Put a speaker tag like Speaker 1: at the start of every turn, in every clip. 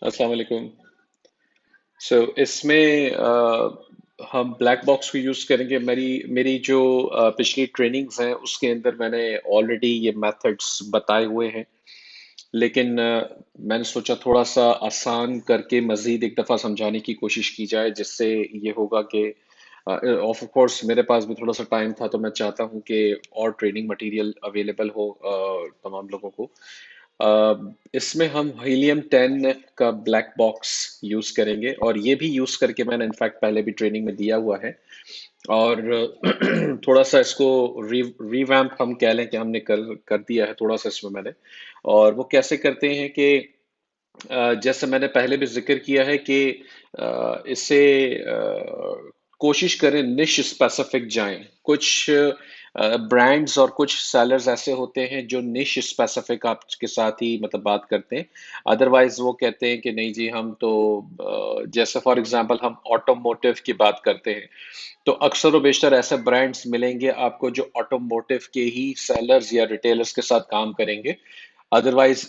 Speaker 1: अस्सलाम वालेकुम। इसमें हम ब्लैक बॉक्स को यूज़ करेंगे। मेरी मेरी जो पिछली ट्रेनिंग्स हैं उसके अंदर मैंने ऑलरेडी ये मेथड्स बताए हुए हैं, लेकिन मैंने सोचा थोड़ा सा आसान करके मज़ीद एक दफ़ा समझाने की कोशिश की जाए, जिससे ये होगा कि ऑफ कोर्स मेरे पास भी थोड़ा सा टाइम था, तो मैं चाहता हूँ कि और ट्रेनिंग मटेरियल अवेलेबल हो तमाम लोगों को। इसमें हम हीलियम 10 का ब्लैक बॉक्स यूज़ करेंगे, और ये भी यूज़ करके मैंने इनफैक्ट पहले भी ट्रेनिंग में दिया हुआ है। और थोड़ा सा इसको रिवैम्प हम कह लें कि हमने कर कर दिया है थोड़ा सा इसमें मैंने। और वो कैसे करते हैं कि जैसे मैंने पहले भी जिक्र किया है कि इसे कोशिश करें निश स्पेसिफिक जाएं। कुछ ब्रांड्स और कुछ सेलर्स ऐसे होते हैं जो निश स्पेसिफिक आपके साथ ही मतलब बात करते हैं। अदरवाइज वो कहते हैं कि नहीं जी, हम तो जैसे फॉर एग्जांपल हम ऑटोमोटिव की बात करते हैं, तो अक्सर व बेशतर ऐसे ब्रांड्स मिलेंगे आपको जो ऑटोमोटिव के ही सेलर्स या रिटेलर्स के साथ काम करेंगे। अदरवाइज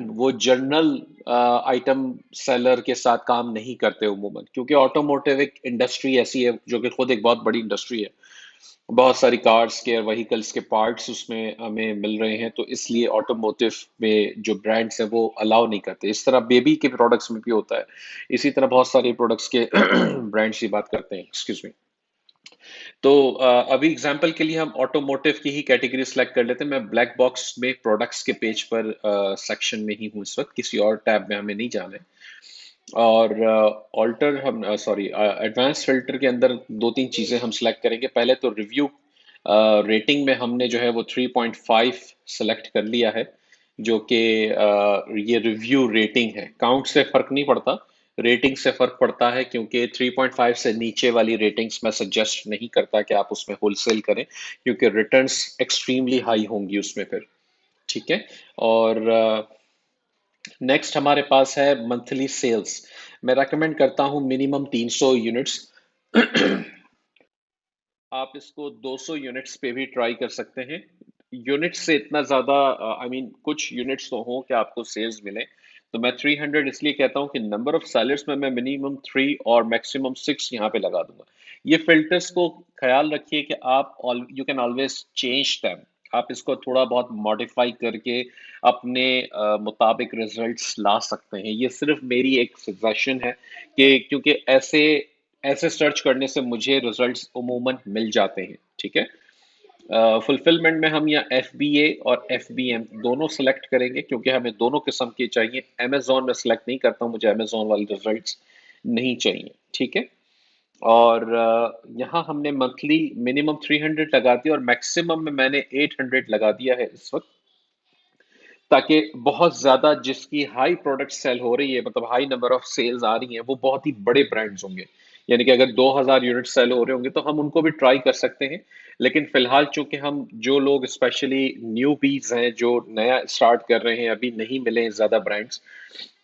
Speaker 1: वो जनरल आइटम सेलर के साथ काम नहीं करते उमूमन, क्योंकि ऑटोमोटिव एक इंडस्ट्री ऐसी है जो कि खुद एक बहुत बड़ी इंडस्ट्री है। बहुत सारी कार्स के और व्हीकल्स के पार्ट्स उसमें हमें मिल रहे हैं, तो इसलिए ऑटोमोटिव में जो ब्रांड्स हैं वो अलाउ नहीं करते। इस तरह बेबी के प्रोडक्ट्स में भी होता है। इसी तरह बहुत सारे प्रोडक्ट्स के ब्रांड्स की बात करते हैं, एक्सक्यूज मी। तो अभी एग्जांपल के लिए हम ऑटोमोटिव की ही कैटेगरी सेलेक्ट कर लेते हैं। मैं ब्लैक बॉक्स में प्रोडक्ट्स के पेज पर सेक्शन में ही हूँ इस वक्त, किसी और टैब में हमें नहीं जाना है। और ऑल्टर हम सॉरी एडवांस फिल्टर के अंदर दो तीन चीज़ें हम सेलेक्ट करेंगे। पहले तो रिव्यू रेटिंग में हमने जो है वो 3.5 सेलेक्ट कर लिया है, जो कि ये रिव्यू रेटिंग है। काउंट से फर्क नहीं पड़ता, रेटिंग से फर्क पड़ता है, क्योंकि 3.5 से नीचे वाली रेटिंग्स मैं सजेस्ट नहीं करता कि आप उसमें होलसेल करें, क्योंकि रिटर्न्स एक्सट्रीमली हाई होंगी उसमें फिर। ठीक है। और नेक्स्ट हमारे पास है मंथली सेल्स। मैं रेकमेंड करता हूँ मिनिमम 300 यूनिट्स। आप इसको 200 यूनिट्स पे भी ट्राई कर सकते हैं। यूनिट्स से इतना ज़्यादा आई मीन कुछ यूनिट्स तो हों कि आपको सेल्स मिले। तो मैं 300 इसलिए कहता हूँ कि नंबर ऑफ सेलर्स में मैं मिनिमम 3 और मैक्सिमम 6 यहाँ पे लगा दूंगा। ये फिल्टर्स को ख्याल रखिए कि आप you can always change them. आप इसको थोड़ा बहुत मॉडिफाई करके अपने मुताबिक रिजल्ट्स ला सकते हैं। ये सिर्फ मेरी एक सजेशन है कि क्योंकि ऐसे ऐसे सर्च करने से मुझे रिजल्ट्स उमूमन मिल जाते हैं। ठीक है। फुलफिलमेंट में हम यहाँ FBA और FBM दोनों सेलेक्ट करेंगे, क्योंकि हमें दोनों किस्म के चाहिए। अमेजोन में सेलेक्ट नहीं करता हूँ, मुझे अमेजोन वाले रिजल्ट्स नहीं चाहिए। ठीक है। और यहाँ हमने मंथली मिनिमम 300 लगा दिया, और मैक्सिमम में मैंने 800 लगा दिया है इस वक्त, ताकि बहुत ज्यादा जिसकी हाई प्रोडक्ट सेल हो रही है, मतलब हाई नंबर ऑफ सेल्स आ रही हैं, वो बहुत ही बड़े ब्रांड्स होंगे। यानी कि अगर 2000 यूनिट सेल हो रहे होंगे तो हम उनको भी ट्राई कर सकते हैं। लेकिन फिलहाल चूंकि हम जो लोग स्पेशली न्यू बीज हैं, जो नया स्टार्ट कर रहे हैं, अभी नहीं मिले हैं ज्यादा ब्रांड्स,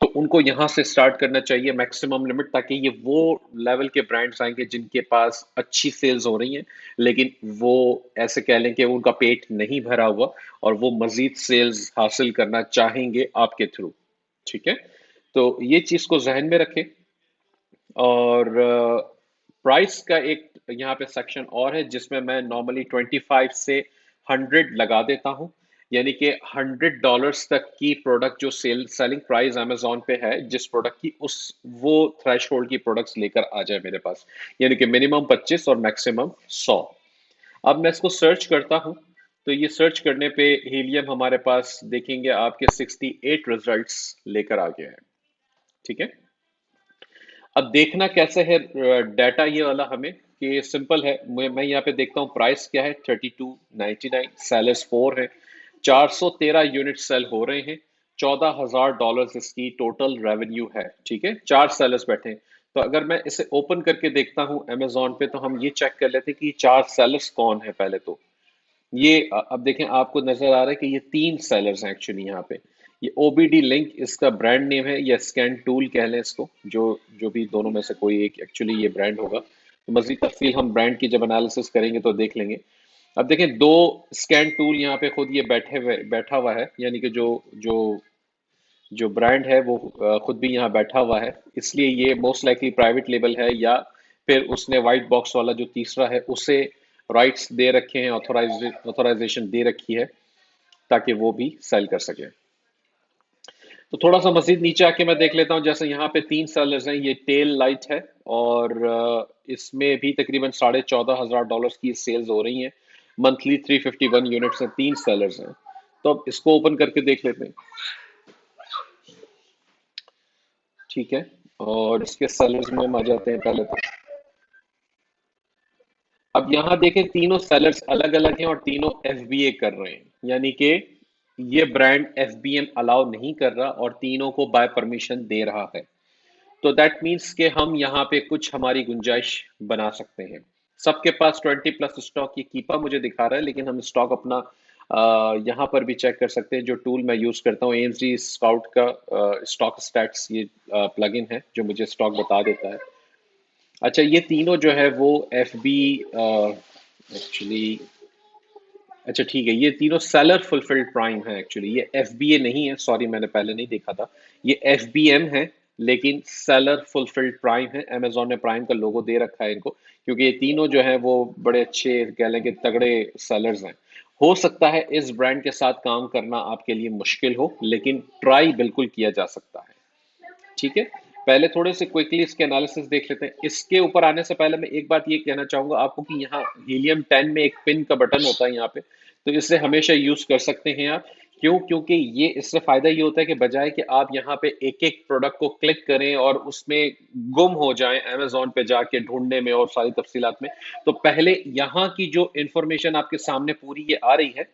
Speaker 1: तो उनको यहाँ से स्टार्ट करना चाहिए मैक्सिमम लिमिट, ताकि ये वो लेवल के ब्रांड्स आएंगे जिनके पास अच्छी सेल्स हो रही हैं, लेकिन वो ऐसे कह लें कि उनका पेट नहीं भरा हुआ, और वो मजीद सेल्स हासिल करना चाहेंगे आपके थ्रू। ठीक है। तो ये चीज को जहन में रखें। और प्राइस का एक यहाँ पे सेक्शन और है, जिसमें मैं नॉर्मली 25 से 100 लगा देता हूँ। यानी कि $100 तक की प्रोडक्ट जो सेलिंग प्राइस अमेजोन पे है जिस प्रोडक्ट की, उस वो थ्रेश होल्ड की प्रोडक्ट्स लेकर आ जाए मेरे पास। यानी कि मिनिमम 25 और मैक्सिमम 100। अब मैं इसको सर्च करता हूँ, तो ये सर्च करने पे हीलियम हमारे पास देखेंगे आपके 68 रिजल्ट्स लेकर आ गया है। ठीक है। अब देखना कैसे है डाटा ये वाला हमें, कि सिंपल है। मैं यहाँ पे देखता हूँ प्राइस क्या है, 32.99। सेलर्स 4 है, 413 यूनिट सेल हो रहे हैं, $14,000 इसकी टोटल रेवेन्यू है। ठीक है। 4 सेलर्स बैठे हैं। तो अगर मैं इसे ओपन करके देखता हूँ अमेजोन पे, तो हम ये चेक कर लेते हैं कि 4 सेलर्स कौन है पहले तो। ये अब देखें, आपको नजर आ रहा है कि ये 3 सेलर्स हैं एक्चुअली यहाँ पे। ये OBD लिंक इसका ब्रांड नेम है, या स्कैन टूल कह लें इसको, जो जो भी दोनों में से कोई एक एक्चुअली ये ब्रांड होगा। तो मजीद तफसील हम ब्रांड की जब एनालिसिस करेंगे तो देख लेंगे। अब देखें, 2 स्कैन टूल यहाँ पे खुद ये बैठा हुआ है, यानी कि जो जो जो ब्रांड है वो खुद भी यहाँ बैठा हुआ है, इसलिए ये मोस्ट लाइकली प्राइवेट लेबल है, या फिर उसने वाइट बॉक्स वाला जो तीसरा है उसे राइट्स दे रखे हैं, ऑथोराइजेशन दे रखी है ताकि वो भी सेल कर सके। तो थोड़ा सा मजीद नीचे आके मैं देख लेता हूँ, जैसे यहाँ पे 3 सेलर्स हैं, ये टेल लाइट है और इसमें भी तकरीबन $14,500 की सेल्स हो रही हैं। मंथली 351 यूनिट्स हैं, 3 सेलर्स हैं। तो अब इसको ओपन करके देख लेते हैं। ठीक है, और इसके सेलर्स में हम आ जाते हैं पहले तो। अब यहाँ देखें, तीनों सेलर्स अलग अलग हैं और तीनों एफबीए कर रहे हैं, यानी कि ये ब्रांड एफबीएम अलाउ नहीं कर रहा और तीनों को बाय परमिशन दे रहा है। तो दैट मीन्स कि हम यहाँ पे कुछ हमारी गुंजाइश बना सकते हैं। सबके पास 20+ स्टॉक ये कीपा मुझे दिखा रहा है, लेकिन हम स्टॉक अपना यहाँ पर भी चेक कर सकते हैं। जो टूल मैं यूज करता हूँ, एएमजी स्काउट का स्टॉक स्टैट्स, ये प्लगइन है जो मुझे स्टॉक बता देता है। अच्छा, ये तीनों जो है वो एफ बी एक्चुअली, अच्छा ठीक है, ये तीनों सेलर फुलफिल्ड प्राइम है। एक्चुअली ये एफ बी ए नहीं है, सॉरी मैंने पहले नहीं देखा था। ये एफ बी एम है, लेकिन सेलर फुलफिल्ड प्राइम है। अमेजोन ने प्राइम का लोगो दे रखा है इनको, क्योंकि ये तीनों जो है वो बड़े अच्छे, कह लें कि तगड़े सेलर्स हैं। हो सकता है इस ब्रांड के साथ काम करना आपके लिए मुश्किल हो, लेकिन ट्राई बिल्कुल किया जा सकता है। ठीक है, पहले थोड़े से क्विकली इसके एनालिसिस देख लेते हैं। इसके ऊपर आने से पहले मैं एक बात ये कहना चाहूंगा आपको कि यहाँ हीलियम 10 में एक पिन का बटन होता है यहाँ पे, तो इसे हमेशा यूज कर सकते हैं आप। क्यों? क्योंकि ये इससे फायदा ये होता है कि बजाय कि आप यहाँ पे एक एक प्रोडक्ट को क्लिक करें और उसमें गुम हो जाएं अमेजोन पे जाके ढूंढने में और सारी तफसीलात में, तो पहले यहाँ की जो इंफॉर्मेशन आपके सामने पूरी ये आ रही है,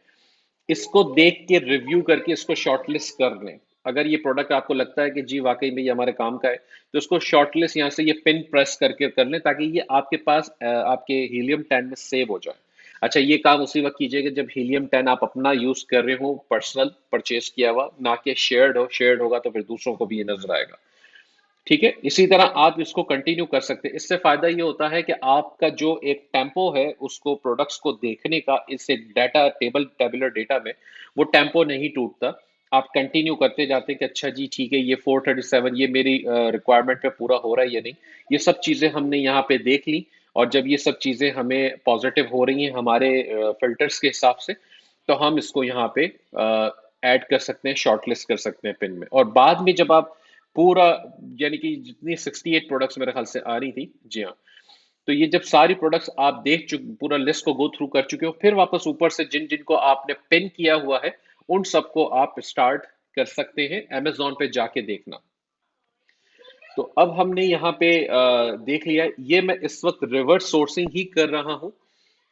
Speaker 1: इसको देख के रिव्यू करके इसको शॉर्टलिस्ट कर लें। अगर ये प्रोडक्ट आपको लगता है कि जी वाकई में ये हमारे काम का है, तो इसको शॉर्टलिस्ट यहाँ से ये पिन प्रेस करके कर लें, ताकि ये आपके पास आपके हीलियम 10 में सेव हो जाए। अच्छा, ये काम उसी वक्त कीजिएगा जब हीलियम 10 आप अपना यूज कर रहे हो, पर्सनल परचेज किया हुआ, ना कि शेयर्ड हो। शेयर्ड होगा तो फिर दूसरों को भी ये नजर आएगा। ठीक है, इसी तरह आप इसको कंटिन्यू कर सकते हैं। इससे फायदा ये होता है कि आपका जो एक टेम्पो है उसको, प्रोडक्ट्स को देखने का, इससे डाटा टेबुलर डेटा में वो टेम्पो नहीं टूटता। आप कंटिन्यू करते जाते हैं कि अच्छा जी ठीक है, ये 437 ये मेरी रिक्वायरमेंट पे पूरा हो रहा है या नहीं। ये सब चीज़ें हमने यहाँ पे देख ली, और जब ये सब चीज़ें हमें पॉजिटिव हो रही हैं हमारे फिल्टर्स के हिसाब से, तो हम इसको यहाँ पे ऐड कर सकते हैं, शॉर्टलिस्ट कर सकते हैं पिन में। और बाद में जब आप पूरा, यानी कि जितनी 68 प्रोडक्ट्स मेरे ख्याल से आ रही थी, जी हाँ, तो ये जब सारी प्रोडक्ट्स आप देख चुके, पूरा लिस्ट को गो थ्रू कर चुके हो, फिर वापस ऊपर से जिन जिनको आपने पिन किया हुआ है उन सबको आप स्टार्ट कर सकते हैं अमेजोन पे जाके देखना। तो अब हमने यहाँ पे देख लिया, ये मैं इस वक्त रिवर्स सोर्सिंग ही कर रहा हूँ,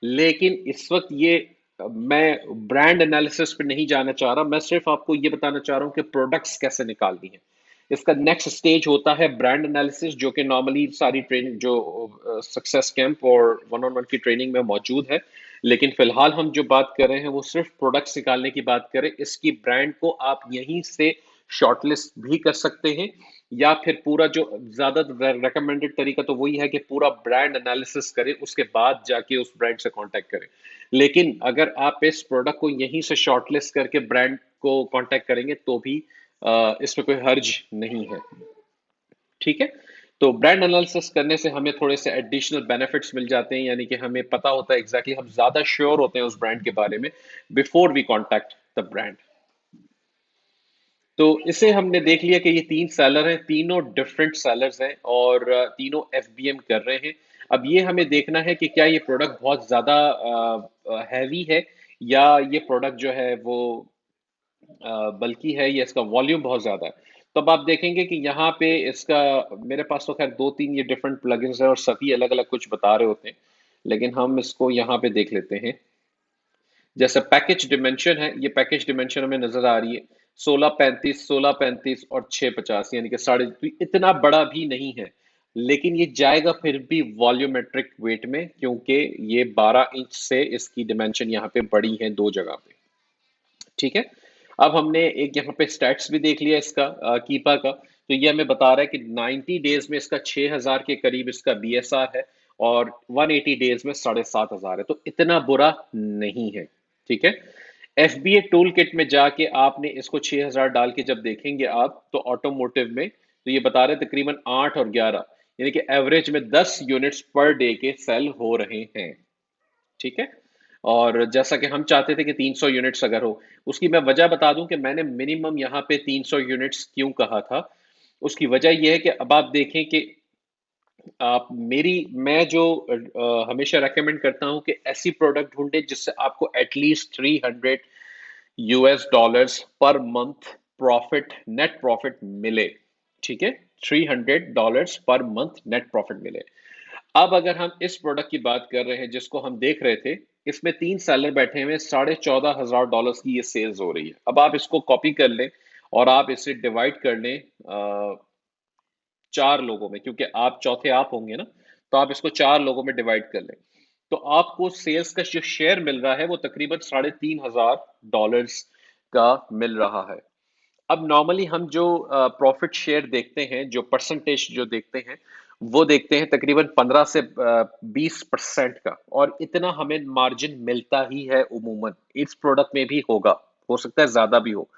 Speaker 1: लेकिन इस वक्त ये मैं ब्रांड एनालिसिस पे नहीं जाना चाह रहा। मैं सिर्फ आपको ये बताना चाह रहा हूँ कि प्रोडक्ट्स कैसे निकालनी है। इसका नेक्स्ट स्टेज होता है ब्रांड एनालिसिस, जो कि नॉर्मली सारी ट्रेनिंग जो सक्सेस कैंप और वन ऑन वन की ट्रेनिंग में मौजूद है। लेकिन फिलहाल हम जो बात कर रहे हैं वो सिर्फ प्रोडक्ट्स निकालने की बात करें। इसकी ब्रांड को आप यहीं से शॉर्टलिस्ट भी कर सकते हैं, या फिर पूरा जो ज्यादा रेकमेंडेड तरीका तो वही है कि पूरा ब्रांड एनालिसिस करें, उसके बाद जाके उस ब्रांड से कांटेक्ट करें। लेकिन अगर आप इस प्रोडक्ट को यहीं से शॉर्टलिस्ट करके ब्रांड को कांटेक्ट करेंगे तो भी इसमें कोई हर्ज नहीं है। ठीक है, तो ब्रांड एनालिसिस करने से हमें थोड़े से एडिशनल बेनिफिट्स मिल जाते हैं, यानी कि हमें पता होता है एग्जैक्टली, हम ज्यादा श्योर होते हैं उस ब्रांड के बारे में before we contact the brand. तो इसे हमने देख लिया कि ये 3 सेलर हैं, तीनों डिफरेंट सेलर्स हैं और तीनों एफबीएम कर रहे हैं। अब ये हमें देखना है कि क्या ये प्रोडक्ट बहुत ज़्यादा हैवी है, या ये प्रोडक्ट जो है वो बल्कि है, या इसका वॉल्यूम बहुत ज़्यादा है। तो अब आप देखेंगे कि यहाँ पे इसका, मेरे पास तो खैर 2-3 ये डिफरेंट प्लगइन्स हैं और सभी अलग अलग कुछ बता रहे होते हैं, लेकिन हम इसको यहाँ पे देख लेते हैं। जैसे पैकेज डिमेंशन है, ये पैकेज डिमेंशन हमें नजर आ रही है 1635, 1635 और 650, यानी कि साढ़े, तो इतना बड़ा भी नहीं है, लेकिन ये जाएगा फिर भी वॉल्यूमेट्रिक वेट में, क्योंकि ये 12 इंच से इसकी डिमेंशन यहाँ पे बड़ी है 2 जगह पे। ठीक है, अब हमने एक यहाँ पे स्टैट्स भी देख लिया इसका कीपा का। तो ये हमें बता रहा है कि 90 डेज में इसका 6000 के करीब इसका बीएसआर है, और 180 डेज में 7500 है, तो इतना बुरा नहीं है। ठीक है, FBA टूल किट में जाके आपने इसको 6000 डाल के जब देखेंगे आप, तो ऑटोमोटिव में तो ये बता रहे हैं तकरीबन 8 और 11, यानी कि एवरेज में 10 यूनिट्स पर डे के सेल हो रहे हैं। ठीक है। और जैसा कि हम चाहते थे कि 300 यूनिट्स अगर हो, उसकी मैं वजह बता दूं कि मैंने मिनिमम यहाँ पे 300 यूनिट्स क्यों कहा था। उसकी वजह यह है कि अब आप देखें कि आप मेरी मैं जो हमेशा रेकमेंड करता हूं कि ऐसी प्रोडक्ट ढूंढे जिससे आपको at least 300 US dollars per month profit, net profit मिले। ठीक है, $300 पर मंथ नेट प्रॉफिट मिले। अब अगर हम इस प्रोडक्ट की बात कर रहे हैं जिसको हम देख रहे थे, इसमें 3 सेलर बैठे हुए, $14,500 की ये सेल्स हो रही है। अब आप इसको कॉपी कर लें और आप इसे डिवाइड कर लें 4 लोगों में, क्योंकि आप चौथे आप होंगे ना, तो आप इसको 4 लोगों में डिवाइड कर लें, तो आपको सेल्स का जो शेयर मिल रहा है वो तकरीबन $3,500 का मिल रहा है। अब नॉर्मली हम जो प्रॉफिट शेयर देखते हैं, जो परसेंटेज जो देखते हैं, वो देखते हैं तकरीबन 15 से 20% का, और इतना हमें मार्जिन मिलता ही है उमूमन। इस प्रोडक्ट में भी होगा, हो सकता है ज्यादा भी हो,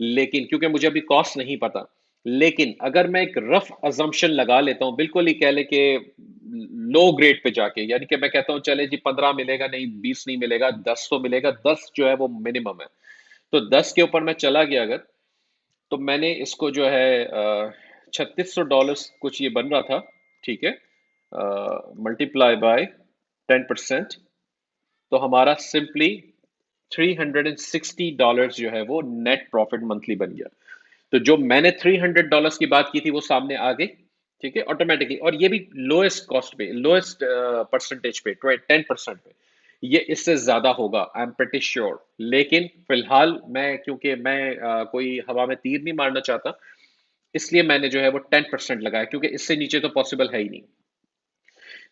Speaker 1: लेकिन क्योंकि मुझे अभी कॉस्ट नहीं पता, लेकिन अगर मैं एक रफ अजम्पशन लगा लेता हूं, बिल्कुल ही कह ले कि लो ग्रेड पे जाके, यानी कि मैं कहता हूं चले जी 15 मिलेगा नहीं, 20 नहीं मिलेगा, 10 तो मिलेगा, 10 जो है वो मिनिमम है। तो 10 के ऊपर मैं चला गया अगर, तो मैंने इसको जो है $3600 कुछ ये बन रहा था। ठीक है, मल्टीप्लाई बाय 10%, तो हमारा सिंपली $360 जो है वो नेट प्रॉफिट मंथली बन गया। तो जो मैंने $300 की बात की थी वो सामने आ गई। ठीक है, ऑटोमेटिकली, और ये भी लोएस्ट कॉस्ट पे, लोएस्ट परसेंटेज पे, 10% पे। ये इससे ज्यादा होगा, आई एम प्रेटी श्योर, लेकिन फिलहाल मैं, क्योंकि मैं कोई हवा में तीर नहीं मारना चाहता, इसलिए मैंने जो है वो 10% लगाया, क्योंकि इससे नीचे तो पॉसिबल है ही नहीं।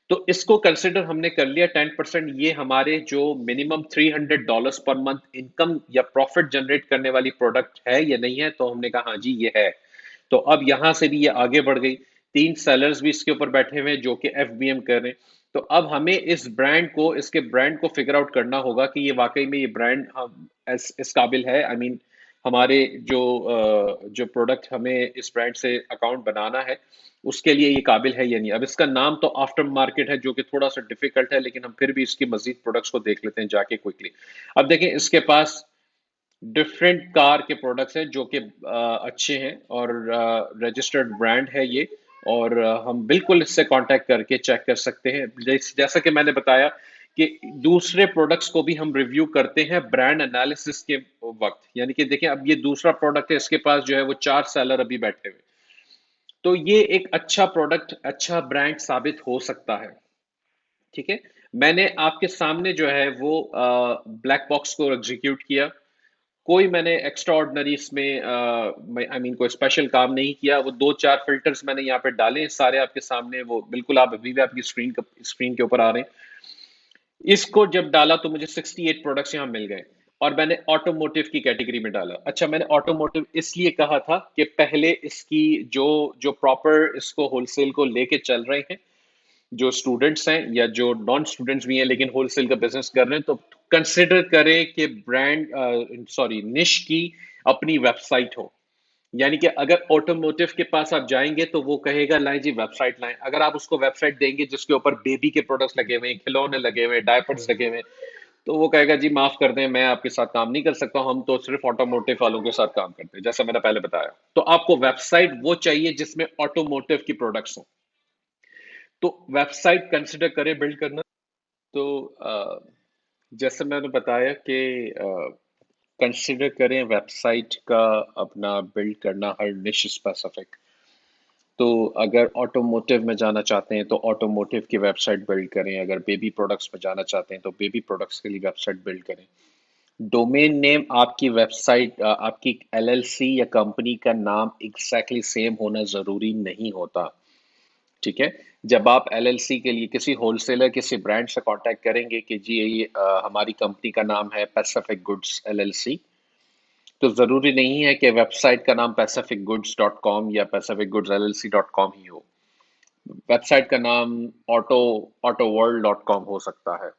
Speaker 1: तो इसको कंसिडर हमने कर लिया 10%। ये हमारे जो मिनिमम $300 पर मंथ इनकम या प्रॉफिट जनरेट करने वाली प्रोडक्ट है या नहीं है, तो हमने कहा हाँ जी ये है। तो अब यहां से भी ये आगे बढ़ गई, 3 सेलर्स भी इसके ऊपर बैठे हुए हैं जो कि एफबीएम कर रहे हैं। तो अब हमें इस ब्रांड को, इसके ब्रांड को फिगर आउट करना होगा कि ये वाकई में ये ब्रांड इस काबिल है। आई मीन हमारे जो प्रोडक्ट हमें इस ब्रांड से अकाउंट बनाना है, उसके लिए ये काबिल है या नहीं। अब इसका नाम तो आफ्टर मार्केट है, जो कि थोड़ा सा डिफिकल्ट है, लेकिन हम फिर भी इसकी मजीद प्रोडक्ट्स को देख लेते हैं जाके क्विकली। अब देखें, इसके पास डिफरेंट कार के प्रोडक्ट्स हैं जो कि अच्छे हैं, और रजिस्टर्ड ब्रांड है ये। और हम बिल्कुल इससे कांटेक्ट करके चेक कर सकते हैं, जैसा कि मैंने बताया कि दूसरे प्रोडक्ट्स को भी हम रिव्यू करते हैं ब्रांड एनालिसिस के वक्त। यानी कि देखें, अब ये दूसरा प्रोडक्ट है, इसके पास जो है वो 4 सेलर अभी बैठे हुए, तो ये एक अच्छा प्रोडक्ट, अच्छा ब्रांड साबित हो सकता है। ठीक है, मैंने आपके सामने जो है वो ब्लैक बॉक्स को एग्जीक्यूट किया। कोई मैंने एक्स्ट्रा ऑर्डिनरी इसमें आई मीन कोई स्पेशल काम नहीं किया। वो 2-4 फिल्टर्स मैंने यहाँ पे डाले, सारे आपके सामने, वो बिल्कुल आप अभी भी आपकी स्क्रीन के ऊपर आ रहे हैं। इसको जब डाला तो मुझे 68 प्रोडक्ट्स यहाँ मिल गए, और मैंने ऑटोमोटिव की कैटेगरी में डाला। अच्छा, मैंने ऑटोमोटिव इसलिए कहा था कि पहले इसकी जो जो प्रॉपर इसको होलसेल को लेके चल रहे हैं, जो स्टूडेंट्स हैं या जो नॉन स्टूडेंट्स भी हैं लेकिन होलसेल का बिजनेस कर रहे हैं, तो कंसिडर करें कि ब्रांड, सॉरी, निश की अपनी वेबसाइट हो। यानी कि अगर ऑटोमोटिव के पास आप जाएंगे तो वो कहेगा लाएं जी वेबसाइट लाएं। अगर आप उसको वेबसाइट देंगे जिसके ऊपर बेबी के प्रोडक्ट्स लगे हुए हैं, खिलौने लगे हुए हैं, डायपर्स लगे हुए हैं, तो वो कहेगा जी माफ कर दें, मैं आपके साथ काम नहीं कर सकता हूं, हम तो सिर्फ ऑटोमोटिव वालों के साथ काम करते हैं, जैसा मैंने पहले बताया। तो आपको वेबसाइट वो चाहिए जिसमें ऑटोमोटिव की प्रोडक्ट्स हो, तो वेबसाइट कंसिडर करें बिल्ड करना। तो जैसे मैंने बताया कि कंसिडर करें वेबसाइट का अपना बिल्ड करना, हर निश स्पेसिफिक। तो अगर ऑटोमोटिव में जाना चाहते हैं तो ऑटोमोटिव की वेबसाइट बिल्ड करें, अगर बेबी प्रोडक्ट्स में जाना चाहते हैं तो बेबी प्रोडक्ट्स के लिए वेबसाइट बिल्ड करें। डोमेन नेम आपकी वेबसाइट, आपकी एलएलसी या कंपनी का नाम एग्जैक्टली सेम होना जरूरी नहीं होता। ठीक है, जब आप एलएलसी के लिए किसी होलसेलर, किसी ब्रांड से कांटेक्ट करेंगे कि जी ये हमारी कंपनी का नाम है पैसिफिक गुड्स एलएलसी, तो जरूरी नहीं है कि वेबसाइट का नाम pacificgoods.com या pacificgoodsllc.com ही हो। वेबसाइट का नाम auto auto world dot com हो सकता है।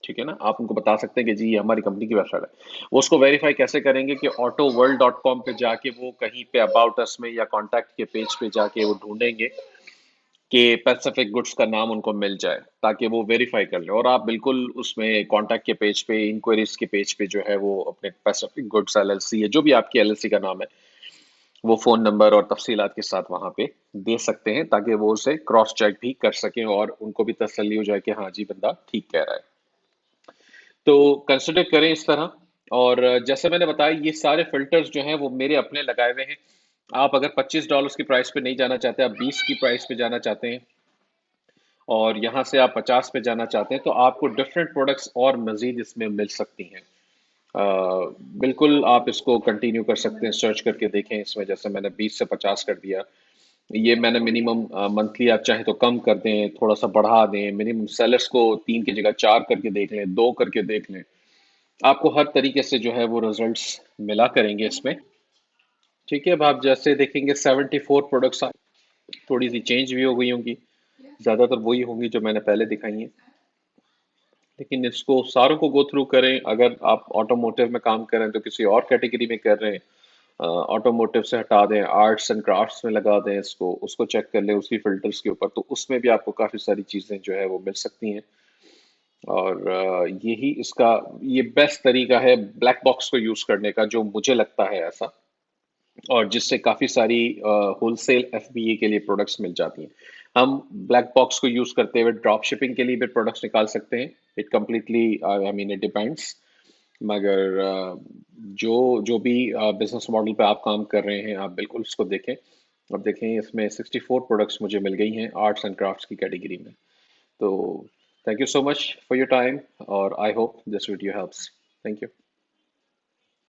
Speaker 1: ठीक है ना, आप उनको बता सकते हैं कि जी ये हमारी कंपनी की वेबसाइट है। वो उसको वेरीफाई कैसे करेंगे कि autoworld.com पे जाके वो कहीं पे अबाउट अस में या कॉन्टैक्ट के पेज पे जाके वो ढूंढेंगे कि पैसिफिक गुड्स का नाम उनको मिल जाए, ताकि वो वेरीफाई कर ले। और आप बिल्कुल उसमें कॉन्टैक्ट के पेज पे, इंक्वायरीज के पेज पे जो है वो अपने पैसिफिक गुड्स एलएलसी है, जो भी आपकी एलएलसी का नाम है, वो फोन नंबर और तफसीलात के साथ वहां पे दे सकते हैं, ताकि वो उसे क्रॉस चेक भी कर सकें और उनको भी तसल्ली हो जाए कि हाँ जी बंदा ठीक कह रहा है। तो कंसिडर करें इस तरह। और जैसे मैंने बताया, ये सारे फिल्टर्स जो हैं वो मेरे अपने लगाए हुए हैं। आप अगर $25 की प्राइस पे नहीं जाना चाहते, आप 20 की प्राइस पे जाना चाहते हैं और यहाँ से आप 50 पे जाना चाहते हैं, तो आपको डिफरेंट प्रोडक्ट्स और मजीद इसमें मिल सकती हैं। बिल्कुल आप इसको कंटिन्यू कर सकते हैं, सर्च करके देखें इसमें। जैसे मैंने 20 से 50 कर दिया, ये मैंने मिनिमम मंथली आप चाहे तो कम कर दें, थोड़ा सा बढ़ा दें, मिनिमम सेलर्स को 3 की जगह 4 करके देख लें, 2 करके देख लें। आपको हर तरीके से जो है वो रिजल्ट्स मिला करेंगे इसमें। ठीक है, अब आप जैसे देखेंगे 74 प्रोडक्ट्स थोड़ी सी चेंज भी हो गई होंगी, ज़्यादातर वही होंगी जो मैंने पहले दिखाई हैं। लेकिन इसको सारों को गो थ्रू करें। अगर आप ऑटोमोटिव में काम कर रहे हैं तो किसी और कैटेगरी में कर रहे हैं, ऑटोमोटिव से हटा दें, आर्ट्स एंड क्राफ्ट्स में लगा दें इसको, उसको चेक कर लें उसी फिल्टर्स के ऊपर, तो उसमें भी आपको काफ़ी सारी चीज़ें जो है वो मिल सकती हैं। और यही इसका ये बेस्ट तरीका है ब्लैक बॉक्स को यूज़ करने का, जो मुझे लगता है ऐसा। और जिससे काफ़ी सारी होलसेल एफबीए के लिए प्रोडक्ट्स मिल जाती हैं। हम ब्लैक बॉक्स को यूज़ करते हुए ड्रॉप शिपिंग के लिए भी प्रोडक्ट्स निकाल सकते हैं। It completely I mean it depends. मगर जो जो भी बिजनेस मॉडल पे आप काम कर रहे हैं, आप बिल्कुल उसको देखें। अब देखें इसमें 64 प्रोडक्ट्स मुझे मिल गई हैं आर्ट्स एंड क्राफ्ट्स की कैटेगरी में। तो thank you so much for your time, और I hope this video helps. Thank you.